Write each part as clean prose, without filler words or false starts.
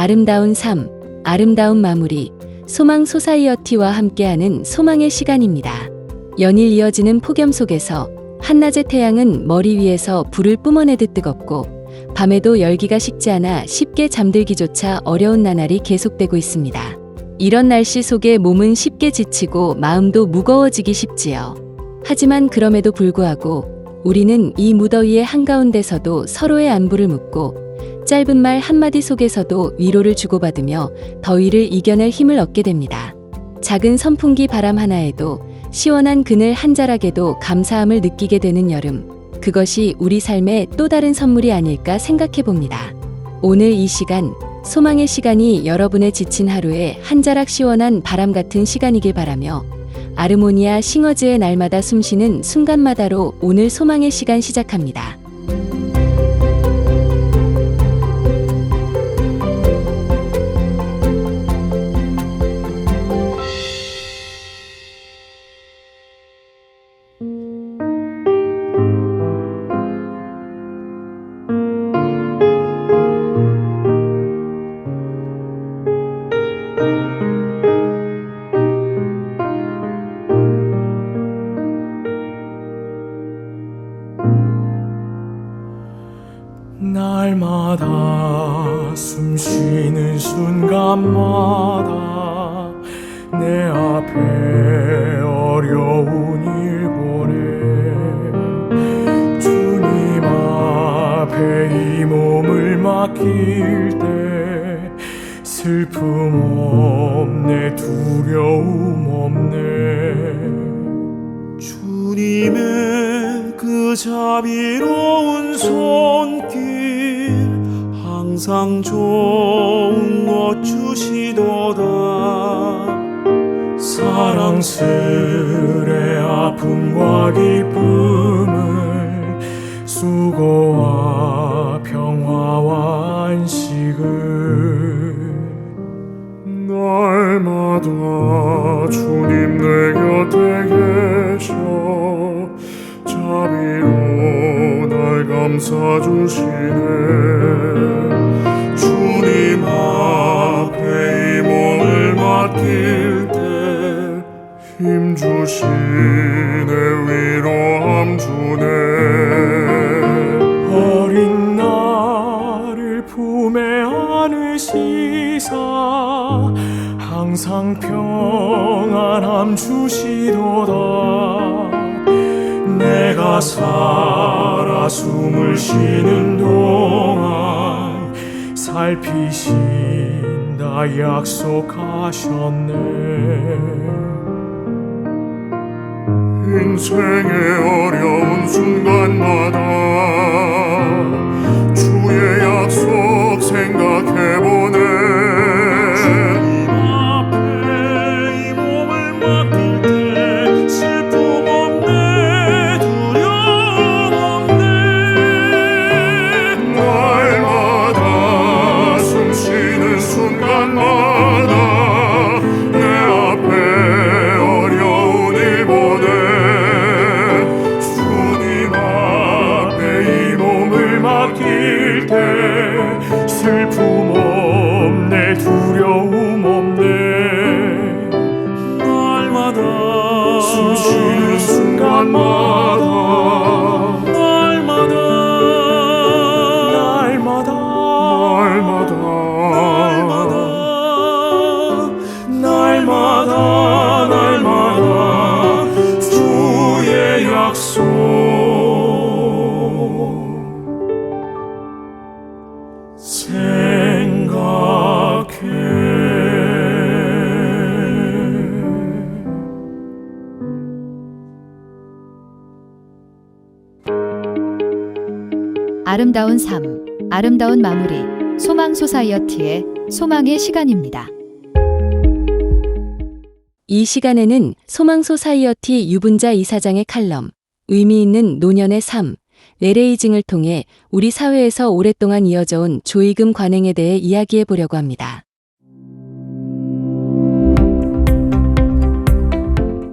아름다운 삶, 아름다운 마무리, 소망 소사이어티와 함께하는 소망의 시간입니다. 연일 이어지는 폭염 속에서 한낮의 태양은 머리 위에서 불을 뿜어내듯 뜨겁고 밤에도 열기가 식지 않아 쉽게 잠들기조차 어려운 나날이 계속되고 있습니다. 이런 날씨 속에 몸은 쉽게 지치고 마음도 무거워지기 쉽지요. 하지만 그럼에도 불구하고 우리는 이 무더위의 한가운데서도 서로의 안부를 묻고 짧은 말 한마디 속에서도 위로를 주고받으며 더위를 이겨낼 힘을 얻게 됩니다. 작은 선풍기 바람 하나에도 시원한 그늘 한 자락에도 감사함을 느끼게 되는 여름. 그것이 우리 삶의 또 다른 선물이 아닐까 생각해 봅니다. 오늘 이 시간, 소망의 시간이 여러분의 지친 하루에 한 자락 시원한 바람 같은 시간이길 바라며 아르모니아 싱어즈의 날마다 숨쉬는 순간마다로 오늘 소망의 시간 시작합니다. 날마다 숨쉬는 순간마다 내 앞에 어려운 일 보내 주님 앞에 이 몸을 맡길 때 슬픔 없네 두려움 없네 주님의 그 자비로운 손길 항상 좋은 것 주시도다 사랑스레 아픔과 기쁨을 수고와 평화와 안식을 날마다 주님 내 곁에 계셔 자비로 날 감싸 주시네 주님 앞에 이 몸을 맡길 때 힘 주시네 위로함 주네 어린 나를 품에 안으시사 항상 평안함 주시도다 내가 살아 숨을 쉬는 동안 살피신다 약속하셨네 인생의 어려운 순간마다 주의 약속 생각해보네 슬픔 없네 두려움 없네 날마다 숨쉬는 순간마다 날마다 날마다 날마다 날마다 날마다 주의 약속 아름다운 삶, 아름다운 마무리, 소망 소사이어티의 소망의 시간입니다. 이 시간에는 소망 소사이어티 유분자 이사장의 칼럼, 의미 있는 노년의 삶, 레레이징을 통해 우리 사회에서 오랫동안 이어져온 조의금 관행에 대해 이야기해 보려고 합니다.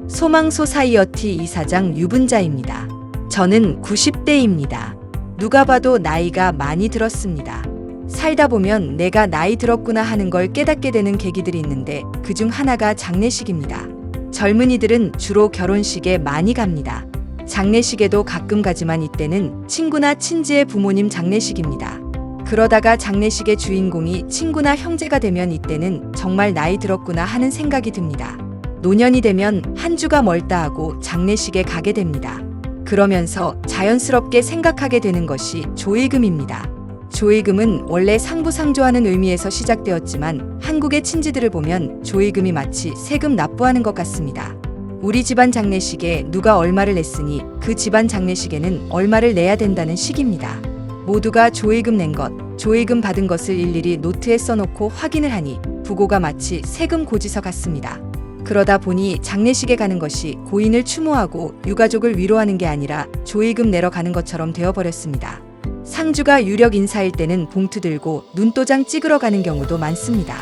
소망 소사이어티 이사장 유분자입니다. 저는 90대입니다. 누가 봐도 나이가 많이 들었습니다. 살다 보면 내가 나이 들었구나 하는 걸 깨닫게 되는 계기들이 있는데 그중 하나가 장례식입니다. 젊은이들은 주로 결혼식에 많이 갑니다. 장례식에도 가끔 가지만 이때는 친구나 친지의 부모님 장례식입니다. 그러다가 장례식의 주인공이 친구나 형제가 되면 이때는 정말 나이 들었구나 하는 생각이 듭니다. 노년이 되면 한 주가 멀다 하고 장례식에 가게 됩니다. 그러면서 자연스럽게 생각하게 되는 것이 조의금입니다. 조의금은 원래 상부상조하는 의미에서 시작되었지만 한국의 친지들을 보면 조의금이 마치 세금 납부하는 것 같습니다. 우리 집안 장례식에 누가 얼마를 냈으니 그 집안 장례식에는 얼마를 내야 된다는 식입니다. 모두가 조의금 낸 것, 조의금 받은 것을 일일이 노트에 써놓고 확인을 하니 부고가 마치 세금 고지서 같습니다. 그러다 보니 장례식에 가는 것이 고인을 추모하고 유가족을 위로하는 게 아니라 조의금 내러 가는 것처럼 되어버렸습니다. 상주가 유력 인사일 때는 봉투 들고 눈도장 찍으러 가는 경우도 많습니다.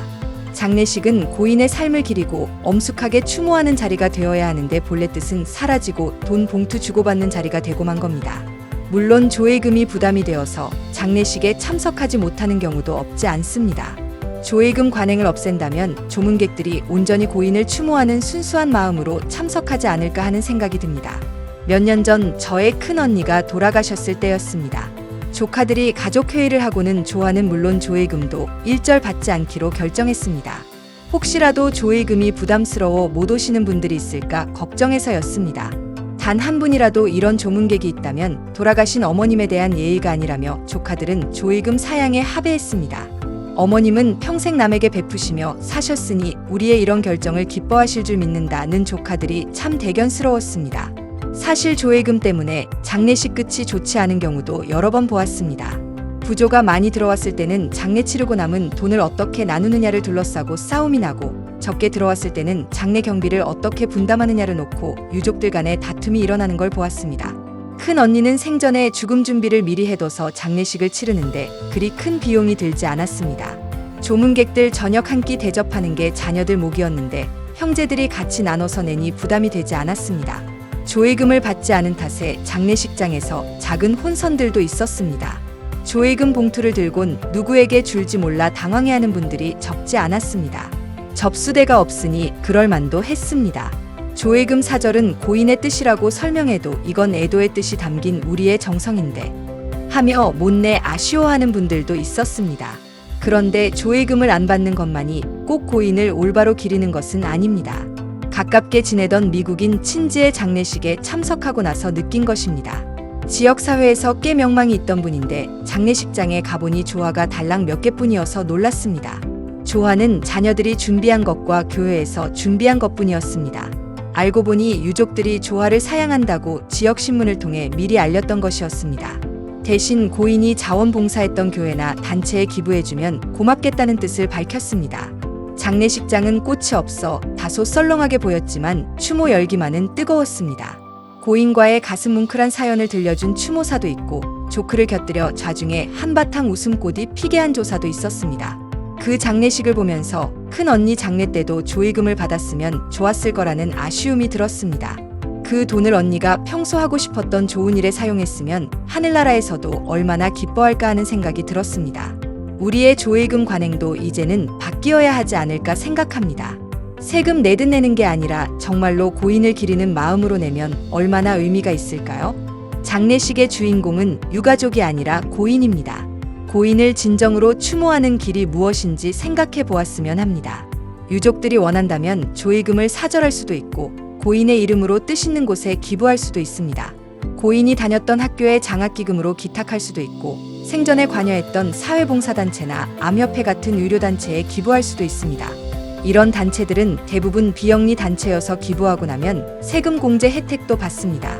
장례식은 고인의 삶을 기리고 엄숙하게 추모하는 자리가 되어야 하는데 본래 뜻은 사라지고 돈 봉투 주고받는 자리가 되고 만 겁니다. 물론 조의금이 부담이 되어서 장례식에 참석하지 못하는 경우도 없지 않습니다. 조의금 관행을 없앤다면 조문객들이 온전히 고인을 추모하는 순수한 마음으로 참석하지 않을까 하는 생각이 듭니다. 몇 년 전 저의 큰언니가 돌아가셨을 때였습니다. 조카들이 가족회의를 하고는 조화는 물론 조의금도 일절 받지 않기로 결정했습니다. 혹시라도 조의금이 부담스러워 못 오시는 분들이 있을까 걱정해서였습니다. 단 한 분이라도 이런 조문객이 있다면 돌아가신 어머님에 대한 예의가 아니라며 조카들은 조의금 사양에 합의했습니다. 어머님은 평생 남에게 베푸시며 사셨으니 우리의 이런 결정을 기뻐하실 줄 믿는다는 조카들이 참 대견스러웠습니다. 사실 조의금 때문에 장례식 끝이 좋지 않은 경우도 여러 번 보았습니다. 부조가 많이 들어왔을 때는 장례 치르고 남은 돈을 어떻게 나누느냐를 둘러싸고 싸움이 나고 적게 들어왔을 때는 장례 경비를 어떻게 분담하느냐를 놓고 유족들 간에 다툼이 일어나는 걸 보았습니다. 큰 언니는 생전에 죽음 준비를 미리 해둬서 장례식을 치르는데 그리 큰 비용이 들지 않았습니다. 조문객들 저녁 한 끼 대접하는 게 자녀들 몫이었는데 형제들이 같이 나눠서 내니 부담이 되지 않았습니다. 조의금을 받지 않은 탓에 장례식장에서 작은 혼선들도 있었습니다. 조의금 봉투를 들곤 누구에게 줄지 몰라 당황해하는 분들이 적지 않았습니다. 접수대가 없으니 그럴 만도 했습니다. 조의금 사절은 고인의 뜻이라고 설명해도 이건 애도의 뜻이 담긴 우리의 정성인데 하며 못내 아쉬워하는 분들도 있었습니다. 그런데 조의금을 안 받는 것만이 꼭 고인을 올바로 기리는 것은 아닙니다. 가깝게 지내던 미국인 친지의 장례식에 참석하고 나서 느낀 것입니다. 지역사회에서 꽤 명망이 있던 분인데 장례식장에 가보니 조화가 달랑 몇 개뿐이어서 놀랐습니다. 조화는 자녀들이 준비한 것과 교회에서 준비한 것뿐이었습니다. 알고 보니 유족들이 조화를 사양한다고 지역신문을 통해 미리 알렸던 것이었습니다. 대신 고인이 자원봉사했던 교회나 단체에 기부해주면 고맙겠다는 뜻을 밝혔습니다. 장례식장은 꽃이 없어 다소 썰렁하게 보였지만 추모 열기만은 뜨거웠습니다. 고인과의 가슴 뭉클한 사연을 들려준 추모사도 있고 조크를 곁들여 좌중에 한바탕 웃음꽃이 피게 한 조사도 있었습니다. 그 장례식을 보면서 큰 언니 장례 때도 조의금을 받았으면 좋았을 거라는 아쉬움이 들었습니다. 그 돈을 언니가 평소 하고 싶었던 좋은 일에 사용했으면 하늘나라에서도 얼마나 기뻐할까 하는 생각이 들었습니다. 우리의 조의금 관행도 이제는 바뀌어야 하지 않을까 생각합니다. 세금 내듯 내는 게 아니라 정말로 고인을 기리는 마음으로 내면 얼마나 의미가 있을까요? 장례식의 주인공은 유가족이 아니라 고인입니다. 고인을 진정으로 추모하는 길이 무엇인지 생각해 보았으면 합니다. 유족들이 원한다면 조의금을 사절할 수도 있고 고인의 이름으로 뜻있는 곳에 기부할 수도 있습니다. 고인이 다녔던 학교에 장학기금으로 기탁할 수도 있고 생전에 관여했던 사회봉사단체나 암협회 같은 의료단체에 기부할 수도 있습니다. 이런 단체들은 대부분 비영리 단체여서 기부하고 나면 세금 공제 혜택도 받습니다.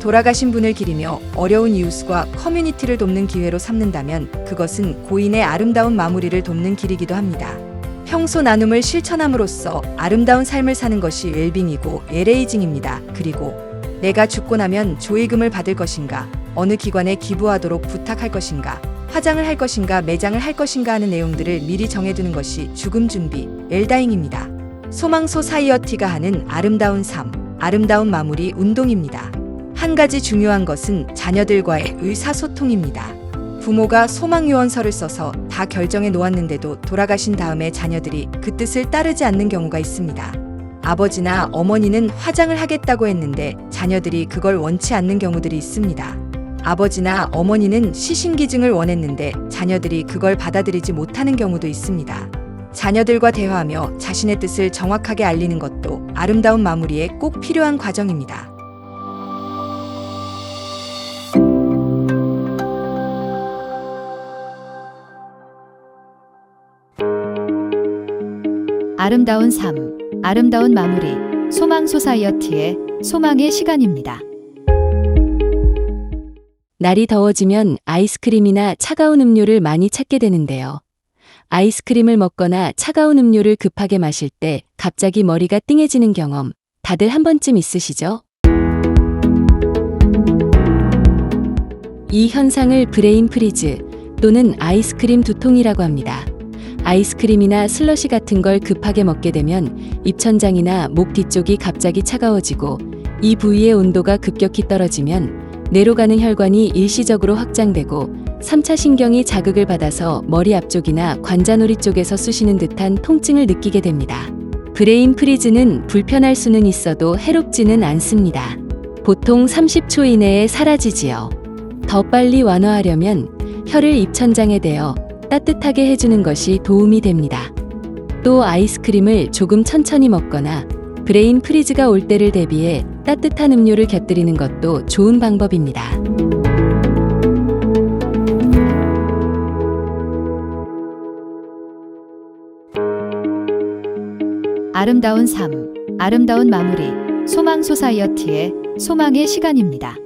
돌아가신 분을 기리며 어려운 이웃과 커뮤니티를 돕는 기회로 삼는다면 그것은 고인의 아름다운 마무리를 돕는 길이기도 합니다. 평소 나눔을 실천함으로써 아름다운 삶을 사는 것이 웰빙이고 웰에이징입니다. 그리고 내가 죽고 나면 조의금을 받을 것인가, 어느 기관에 기부하도록 부탁할 것인가, 화장을 할 것인가, 매장을 할 것인가 하는 내용들을 미리 정해두는 것이 죽음 준비, 웰다잉입니다. 소망 소사이어티가 하는 아름다운 삶, 아름다운 마무리 운동입니다. 한 가지 중요한 것은 자녀들과의 의사소통입니다. 부모가 소망요원서를 써서 다 결정해 놓았는데도 돌아가신 다음에 자녀들이 그 뜻을 따르지 않는 경우가 있습니다. 아버지나 어머니는 화장을 하겠다고 했는데 자녀들이 그걸 원치 않는 경우들이 있습니다. 아버지나 어머니는 시신기증을 원했는데 자녀들이 그걸 받아들이지 못하는 경우도 있습니다. 자녀들과 대화하며 자신의 뜻을 정확하게 알리는 것도 아름다운 마무리에 꼭 필요한 과정입니다. 아름다운 삶, 아름다운 마무리, 소망 소사이어티의 소망의 시간입니다. 날이 더워지면 아이스크림이나 차가운 음료를 많이 찾게 되는데요. 아이스크림을 먹거나 차가운 음료를 급하게 마실 때 갑자기 머리가 띵해지는 경험, 다들 한 번쯤 있으시죠? 이 현상을 브레인 프리즈 또는 아이스크림 두통이라고 합니다. 아이스크림이나 슬러시 같은 걸 급하게 먹게 되면 입천장이나 목 뒤쪽이 갑자기 차가워지고 이 부위의 온도가 급격히 떨어지면 뇌로 가는 혈관이 일시적으로 확장되고 3차 신경이 자극을 받아서 머리 앞쪽이나 관자놀이 쪽에서 쑤시는 듯한 통증을 느끼게 됩니다. 브레인 프리즈는 불편할 수는 있어도 해롭지는 않습니다. 보통 30초 이내에 사라지지요. 더 빨리 완화하려면 혀를 입천장에 대어 따뜻하게 해주는 것이 도움이 됩니다. 또 아이스크림을 조금 천천히 먹거나 브레인 프리즈가 올 때를 대비해 따뜻한 음료를 곁들이는 것도 좋은 방법입니다. 아름다운 삶, 아름다운 마무리, 소망 소사이어티의 소망의 시간입니다.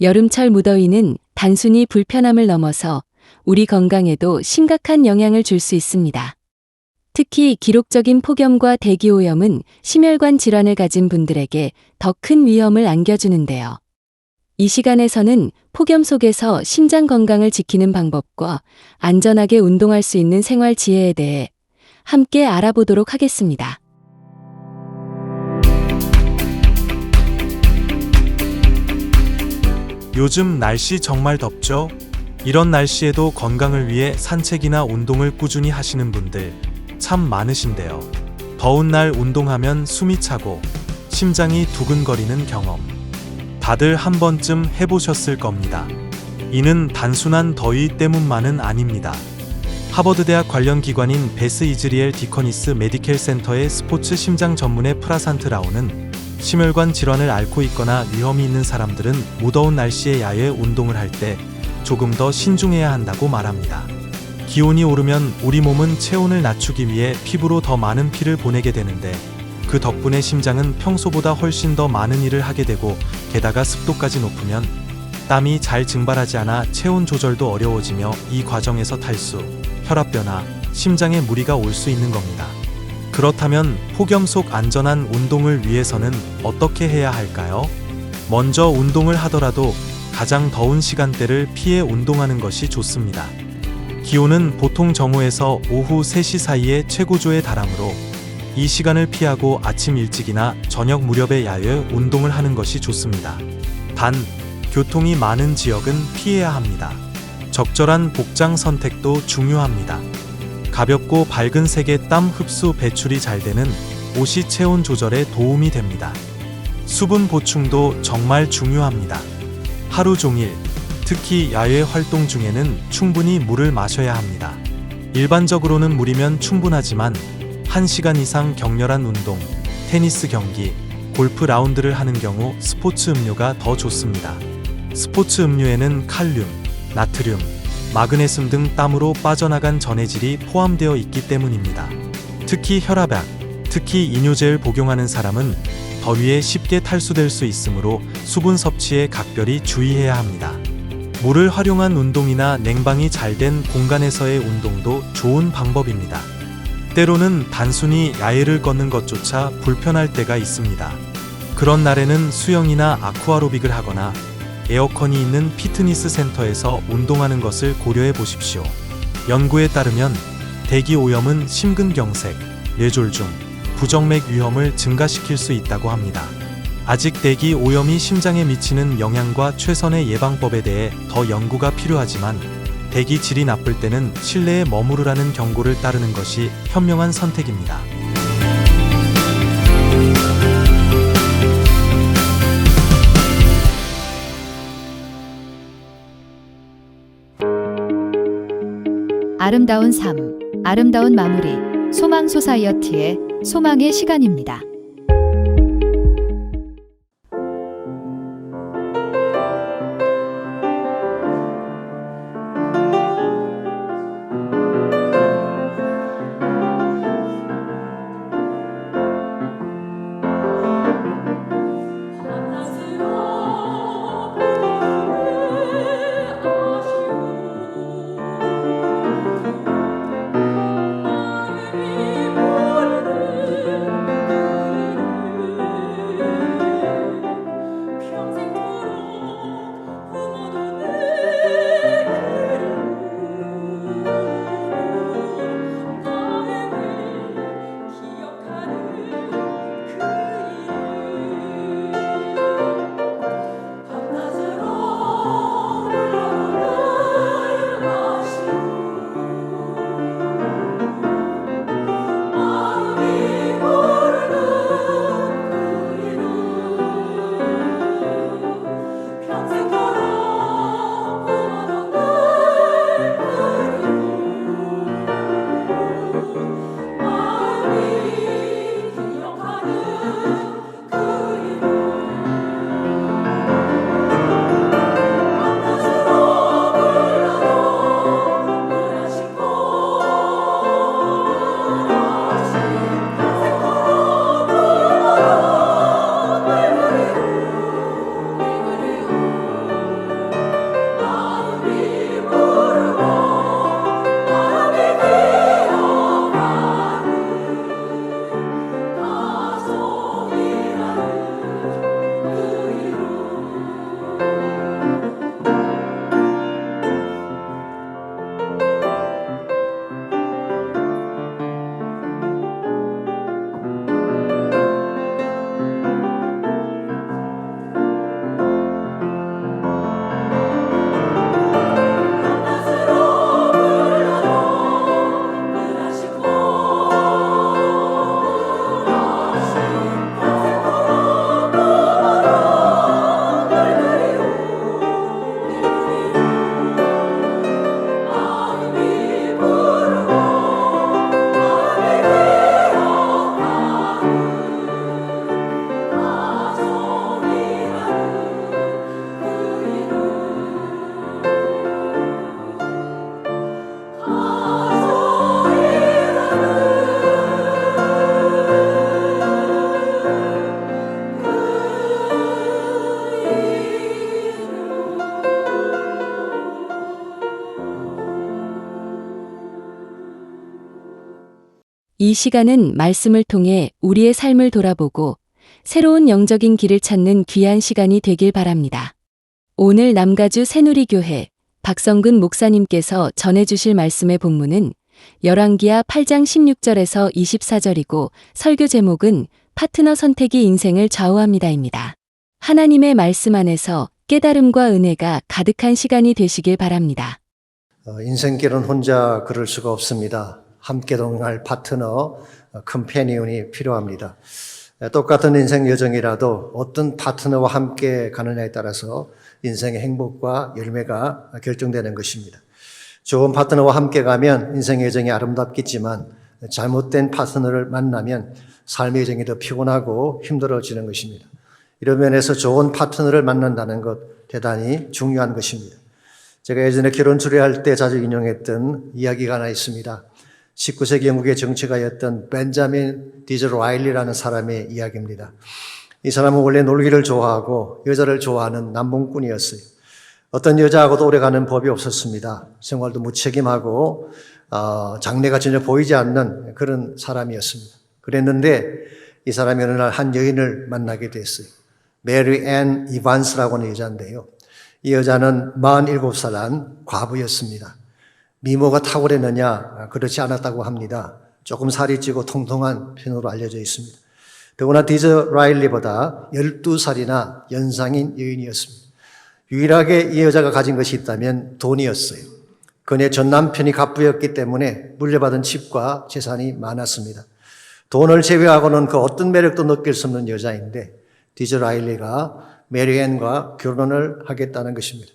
여름철 무더위는 단순히 불편함을 넘어서 우리 건강에도 심각한 영향을 줄 수 있습니다. 특히 기록적인 폭염과 대기오염은 심혈관 질환을 가진 분들에게 더 큰 위험을 안겨주는데요. 이 시간에서는 폭염 속에서 심장 건강을 지키는 방법과 안전하게 운동할 수 있는 생활 지혜에 대해 함께 알아보도록 하겠습니다. 요즘 날씨 정말 덥죠? 이런 날씨에도 건강을 위해 산책이나 운동을 꾸준히 하시는 분들 참 많으신데요. 더운 날 운동하면 숨이 차고 심장이 두근거리는 경험. 다들 한 번쯤 해보셨을 겁니다. 이는 단순한 더위 때문만은 아닙니다. 하버드대학 관련 기관인 베스 이즈리엘 디커니스 메디켈 센터의 스포츠 심장 전문의 프라산트 라오는 심혈관 질환을 앓고 있거나 위험이 있는 사람들은 무더운 날씨에 야외 운동을 할 때 조금 더 신중해야 한다고 말합니다. 기온이 오르면 우리 몸은 체온을 낮추기 위해 피부로 더 많은 피를 보내게 되는데 그 덕분에 심장은 평소보다 훨씬 더 많은 일을 하게 되고 게다가 습도까지 높으면 땀이 잘 증발하지 않아 체온 조절도 어려워지며 이 과정에서 탈수, 혈압 변화, 심장에 무리가 올 수 있는 겁니다. 그렇다면 폭염 속 안전한 운동을 위해서는 어떻게 해야 할까요? 먼저 운동을 하더라도 가장 더운 시간대를 피해 운동하는 것이 좋습니다. 기온은 보통 정오에서 오후 3시 사이에 최고조에 달하므로 이 시간을 피하고 아침 일찍이나 저녁 무렵에 야외 운동을 하는 것이 좋습니다. 단, 교통이 많은 지역은 피해야 합니다. 적절한 복장 선택도 중요합니다. 가볍고 밝은 색의 땀 흡수 배출이 잘 되는 옷이 체온 조절에 도움이 됩니다. 수분 보충도 정말 중요합니다. 하루 종일, 특히 야외 활동 중에는 충분히 물을 마셔야 합니다. 일반적으로는 물이면 충분하지만 1시간 이상 격렬한 운동, 테니스 경기, 골프 라운드를 하는 경우 스포츠 음료가 더 좋습니다. 스포츠 음료에는 칼륨, 나트륨, 마그네슘 등 땀으로 빠져나간 전해질이 포함되어 있기 때문입니다. 특히 혈압약, 특히 이뇨제를 복용하는 사람은 더위에 쉽게 탈수될 수 있으므로 수분 섭취에 각별히 주의해야 합니다. 물을 활용한 운동이나 냉방이 잘 된 공간에서의 운동도 좋은 방법입니다. 때로는 단순히 야외를 걷는 것조차 불편할 때가 있습니다. 그런 날에는 수영이나 아쿠아로빅을 하거나 에어컨이 있는 피트니스 센터에서 운동하는 것을 고려해 보십시오. 연구에 따르면 대기 오염은 심근경색, 뇌졸중, 부정맥 위험을 증가시킬 수 있다고 합니다. 아직 대기 오염이 심장에 미치는 영향과 최선의 예방법에 대해 더 연구가 필요하지만 대기 질이 나쁠 때는 실내에 머무르라는 경고를 따르는 것이 현명한 선택입니다. 아름다운 삶, 아름다운 마무리, 소망 소사이어티의 소망의 시간입니다. 이 시간은 말씀을 통해 우리의 삶을 돌아보고 새로운 영적인 길을 찾는 귀한 시간이 되길 바랍니다. 오늘 남가주 새누리교회 박성근 목사님께서 전해주실 말씀의 본문은 열왕기하 8장 16절에서 24절이고 설교 제목은 파트너 선택이 인생을 좌우합니다입니다. 하나님의 말씀 안에서 깨달음과 은혜가 가득한 시간이 되시길 바랍니다. 인생길은 혼자 걸을 수가 없습니다. 함께 동행할 파트너, 컴패니언이 필요합니다. 똑같은 인생 여정이라도 어떤 파트너와 함께 가느냐에 따라서 인생의 행복과 열매가 결정되는 것입니다. 좋은 파트너와 함께 가면 인생의 여정이 아름답겠지만 잘못된 파트너를 만나면 삶의 여정이 더 피곤하고 힘들어지는 것입니다. 이런 면에서 좋은 파트너를 만난다는 것 대단히 중요한 것입니다. 제가 예전에 결혼 주례할 때 자주 인용했던 이야기가 하나 있습니다. 19세기 영국의 정치가였던 벤자민 디즈라일리라는 사람의 이야기입니다. 이 사람은 원래 놀기를 좋아하고 여자를 좋아하는 남봉꾼이었어요. 어떤 여자하고도 오래가는 법이 없었습니다. 생활도 무책임하고 장래가 전혀 보이지 않는 그런 사람이었습니다. 그랬는데 이 사람이 어느 날 한 여인을 만나게 됐어요. 메리 앤 이반스라고 하는 여자인데요. 이 여자는 47살 한 과부였습니다. 미모가 탁월했느냐? 그렇지 않았다고 합니다. 조금 살이 찌고 통통한 편으로 알려져 있습니다. 더구나 디저 라일리보다 12살이나 연상인 여인이었습니다. 유일하게 이 여자가 가진 것이 있다면 돈이었어요. 그녀의 전 남편이 갑부였기 때문에 물려받은 집과 재산이 많았습니다. 돈을 제외하고는 그 어떤 매력도 느낄 수 없는 여자인데 디저 라일리가 메리앤과 결혼을 하겠다는 것입니다.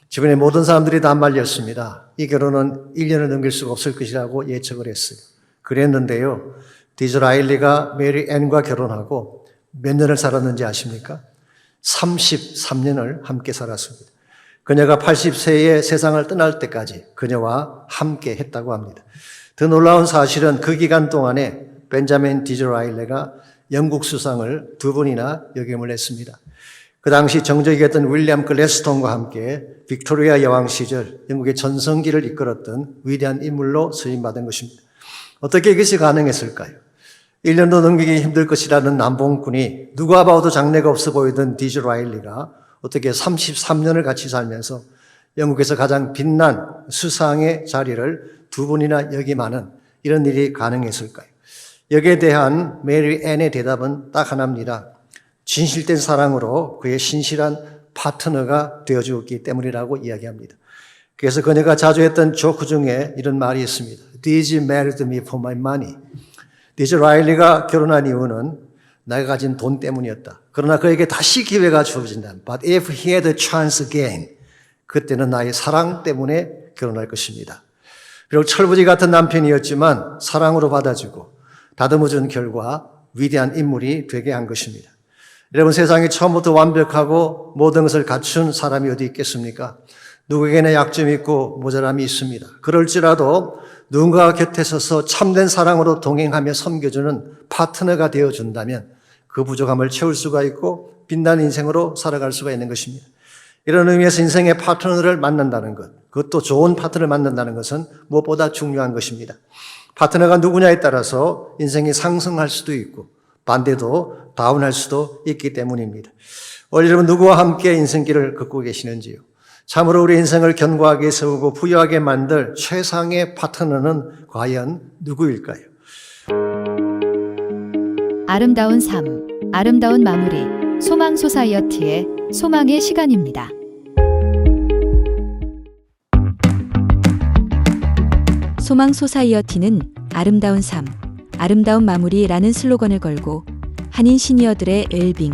주변의 모든 사람들이 다 말렸습니다. 이 결혼은 1년을 넘길 수가 없을 것이라고 예측을 했어요. 그랬는데요. 디저 라일리가 메리앤과 결혼하고 몇 년을 살았는지 아십니까? 33년을 함께 살았습니다. 그녀가 80세에 세상을 떠날 때까지 그녀와 함께 했다고 합니다. 더 놀라운 사실은 그 기간 동안에 벤자민 디저 라일리가 영국 수상을 2번이나 역임을 했습니다. 그 당시 정적이었던 윌리엄 글래스톤과 함께 빅토리아 여왕 시절 영국의 전성기를 이끌었던 위대한 인물로 쓰임받은 것입니다. 어떻게 이것이 가능했을까요? 1년도 넘기기 힘들 것이라는 남봉꾼이 누가 봐도 장래가 없어 보이던 디저 라일리가 어떻게 33년을 같이 살면서 영국에서 가장 빛난 수상의 자리를 2번이나 역임하는 이런 일이 가능했을까요? 여기에 대한 메리 앤의 대답은 딱 하나입니다. 진실된 사랑으로 그의 신실한 파트너가 되어주었기 때문이라고 이야기합니다. 그래서 그녀가 자주 했던 조크 중에 이런 말이 있습니다. Did you marry me for my money? 디저 라일리가 결혼한 이유는 내가 가진 돈 때문이었다. 그러나 그에게 다시 기회가 주어진다면 But if he had a chance again, 그때는 나의 사랑 때문에 결혼할 것입니다. 비록 철부지 같은 남편이었지만 사랑으로 받아주고 다듬어준 결과 위대한 인물이 되게 한 것입니다. 여러분, 세상에 처음부터 완벽하고 모든 것을 갖춘 사람이 어디 있겠습니까? 누구에게나 약점이 있고 모자람이 있습니다. 그럴지라도 누군가 곁에 서서 참된 사랑으로 동행하며 섬겨주는 파트너가 되어준다면 그 부족함을 채울 수가 있고 빛나는 인생으로 살아갈 수가 있는 것입니다. 이런 의미에서 인생의 파트너를 만난다는 것, 그것도 좋은 파트너를 만난다는 것은 무엇보다 중요한 것입니다. 파트너가 누구냐에 따라서 인생이 상승할 수도 있고 반대도 다운할 수도 있기 때문입니다. 오늘 여러분 누구와 함께 인생길을 걷고 계시는지요? 참으로 우리 인생을 견고하게 세우고 부유하게 만들 최상의 파트너는 과연 누구일까요? 아름다운 삶, 아름다운 마무리, 소망 소사이어티의 소망의 시간입니다. 소망 소사이어티는 아름다운 삶, 아름다운 마무리라는 슬로건을 걸고 한인 시니어들의 웰빙,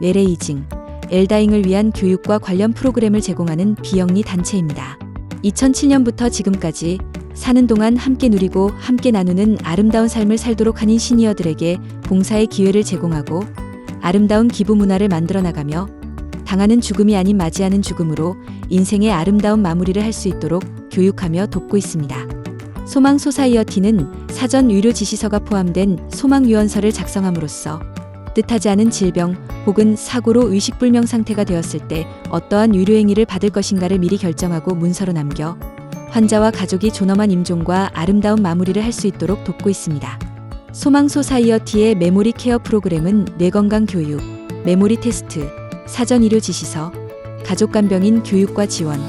웰에이징, 엘다잉을 위한 교육과 관련 프로그램을 제공하는 비영리 단체입니다. 2007년부터 지금까지 사는 동안 함께 누리고 함께 나누는 아름다운 삶을 살도록 한인 시니어들에게 봉사의 기회를 제공하고 아름다운 기부 문화를 만들어 나가며 당하는 죽음이 아닌 맞이하는 죽음으로 인생의 아름다운 마무리를 할 수 있도록 교육하며 돕고 있습니다. 소망 소사이어티는 사전 의료 지시서가 포함된 소망 유언서를 작성함으로써 뜻하지 않은 질병 혹은 사고로 의식불명 상태가 되었을 때 어떠한 의료행위를 받을 것인가를 미리 결정하고 문서로 남겨 환자와 가족이 존엄한 임종과 아름다운 마무리를 할 수 있도록 돕고 있습니다. 소망 소사이어티의 메모리 케어 프로그램은 뇌건강 교육, 메모리 테스트, 사전 의료 지시서, 가족간병인 교육과 지원,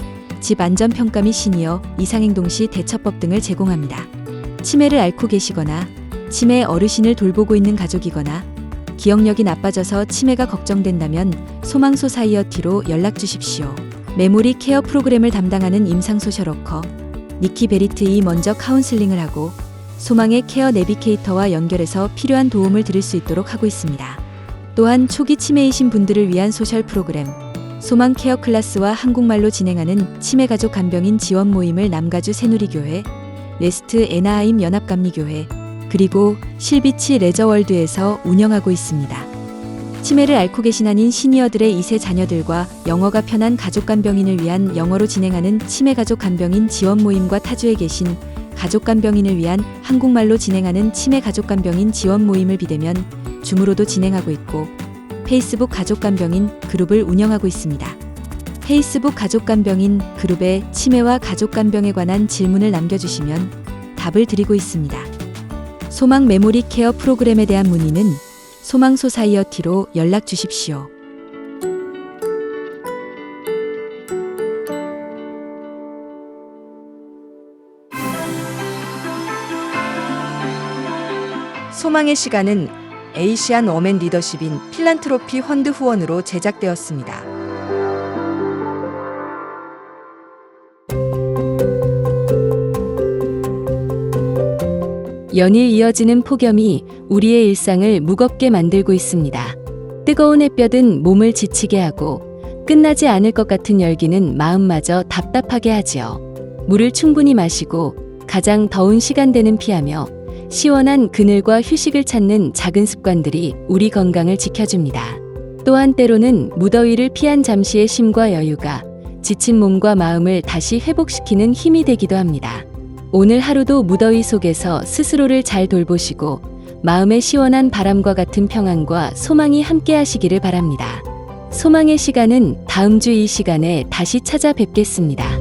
집 안전평가 및 시니어 이상행동 시 대처법 등을 제공합니다. 치매를 앓고 계시거나 치매 어르신을 돌보고 있는 가족이거나 기억력이 나빠져서 치매가 걱정된다면 소망 소사이어티로 연락 주십시오. 메모리 케어 프로그램을 담당하는 임상 소셜워커 니키 베리트이 먼저 카운슬링을 하고 소망의 케어 내비게이터와 연결해서 필요한 도움을 드릴 수 있도록 하고 있습니다. 또한 초기 치매이신 분들을 위한 소셜 프로그램 소망 케어 클래스와 한국말로 진행하는 치매 가족 간병인 지원 모임을 남가주 새누리교회, 웨스트 애나하임 연합감리교회, 그리고 실비치 레저월드에서 운영하고 있습니다. 치매를 앓고 계신 한인 시니어들의 2세 자녀들과 영어가 편한 가족 간병인을 위한 영어로 진행하는 치매 가족 간병인 지원 모임과 타주에 계신 가족 간병인을 위한 한국말로 진행하는 치매 가족 간병인 지원 모임을 비대면 줌으로도 진행하고 있고 페이스북 가족 간병인 그룹을 운영하고 있습니다. 페이스북 가족 간병인 그룹에 치매와 가족 간병에 관한 질문을 남겨주시면 답을 드리고 있습니다. 소망 메모리 케어 프로그램에 대한 문의는 소망 소사이어티로 연락 주십시오. 소망의 시간은 에이시안 워맨 리더십인 필란트로피 펀드 후원으로 제작되었습니다. 연일 이어지는 폭염이 우리의 일상을 무겁게 만들고 있습니다. 뜨거운 햇볕은 몸을 지치게 하고 끝나지 않을 것 같은 열기는 마음마저 답답하게 하지요. 물을 충분히 마시고 가장 더운 시간대는 피하며 시원한 그늘과 휴식을 찾는 작은 습관들이 우리 건강을 지켜줍니다. 또한 때로는 무더위를 피한 잠시의 쉼과 여유가 지친 몸과 마음을 다시 회복시키는 힘이 되기도 합니다. 오늘 하루도 무더위 속에서 스스로를 잘 돌보시고 마음의 시원한 바람과 같은 평안과 소망이 함께 하시기를 바랍니다. 소망의 시간은 다음 주 이 시간에 다시 찾아뵙겠습니다.